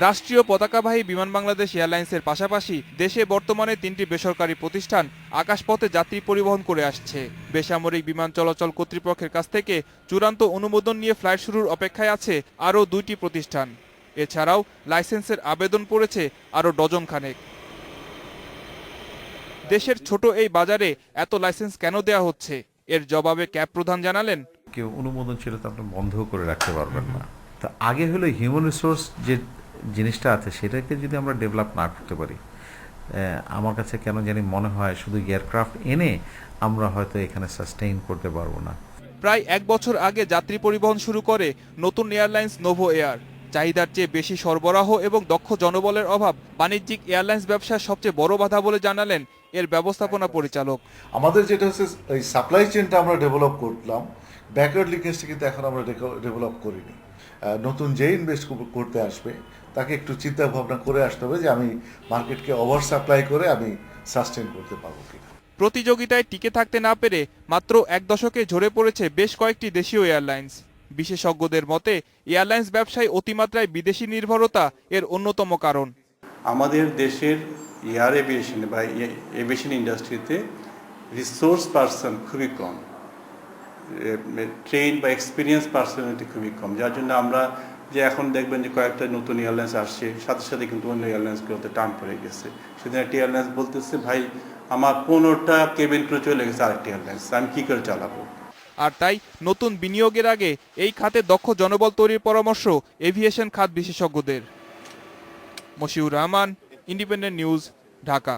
রাষ্ট্রীয় পতাকাবাহী বিমান বাংলাদেশ এয়ারলাইন্সের পাশাপাশি দেশে বর্তমানে 3টি বেসরকারি প্রতিষ্ঠান আকাশপথে যাত্রী পরিবহন করে আসছে। বেসামরিক বিমান চলাচল কর্তৃপক্ষের কাছ থেকে চূড়ান্ত অনুমোদন নিয়ে ফ্লাইট শুরুর অপেক্ষায় আছে আরও 2টি প্রতিষ্ঠান। এছাড়াও লাইসেন্সের আবেদন পড়েছে আরও ডজন খানেক। দেশের ছোট এই বাজারে এত লাইসেন্স কেন দেয়া হচ্ছে, এর জবাবে ক্যাব প্রধান জানালেন, কেউ অনুমোদন ছিল তো আপনি বন্ধ করে রাখতে পারবেন না। তা আগে হলো হিউম্যান রিসোর্স যে জিনিসটা আছে সেটাকে যদি আমরা ডেভেলপ না করতে পারি, আমার কাছে কেন জানি মনে হয় শুধু এয়ারক্রাফট এনে আমরা হয়তো এখানে সাস্টেইন করতে পারবো না। প্রায় 1 বছর আগে যাত্রী পরিবহন শুরু করে নতুন এয়ারলাইন্স নোভো এয়ার। চাহিদার চেয়ে বেশি সরবরাহ এবং দক্ষ জনবলের অভাব বাণিজ্যিক এয়ারলাইন্স ব্যবসার সবচেয়ে বড় বাধা বলে জানালেন এর ব্যবস্থাপনা পরিচালক। আমাদের যেটা হচ্ছে এই সাপ্লাই চেনটা আমরা ডেভেলপ করলাম, ব্যাকওয়ার্ড লিঙ্কেজটা কিন্তু এখন আমরা ডেভেলপ করিনি। নতুন যে ইনভেস্ট করতে আসবে তাকে একটু চিন্তা ভাবনা করে আসতে হবে যে আমি মার্কেটকে ওভার সাপ্লাই করে আমি সাস্টেন করতে পারবো কিনা। প্রতিযোগিতায় টিকে থাকতে না পেরে মাত্র 1 দশকে ঝরে পড়েছে বেশ কয়েকটি দেশীয় এয়ারলাইন্স। বিশেষজ্ঞদের মতে এয়ারলাইন্স ব্যবসায় অতিমাত্রায় বিদেশি নির্ভরতা এর অন্যতম কারণ। আমাদের দেশের এয়ার এভিয়েশন বা এভিয়েশন ইন্ডাস্ট্রিতে রিসোর্স পার্সন খুবই কম, ট্রেন বা এক্সপিরিয়েন্স পার্সোনালিটি খুবই কম, যার জন্য আমরা যে এখন দেখবেন যে কয়েকটা নতুন এয়ারলাইন্স আসছে, সাথে সাথে কিন্তু অন্য এয়ারলাইন্সগুলোতে টান পড়ে গেছে। সেদিন একটা এয়ারলাইন্স বলতেছে, ভাই আমার 15টা কেবিন ক্রু চলে গেছে আরেকটা এয়ারলাইন্স, আমি কী করে চালাবো। আর তাই নতুন বিনিয়োগের আগে এই খাতে দক্ষ জনবল তৈরির পরামর্শ এভিয়েশন খাত বিশেষজ্ঞদের। Moshiur Rahman, independent news, Dhaka.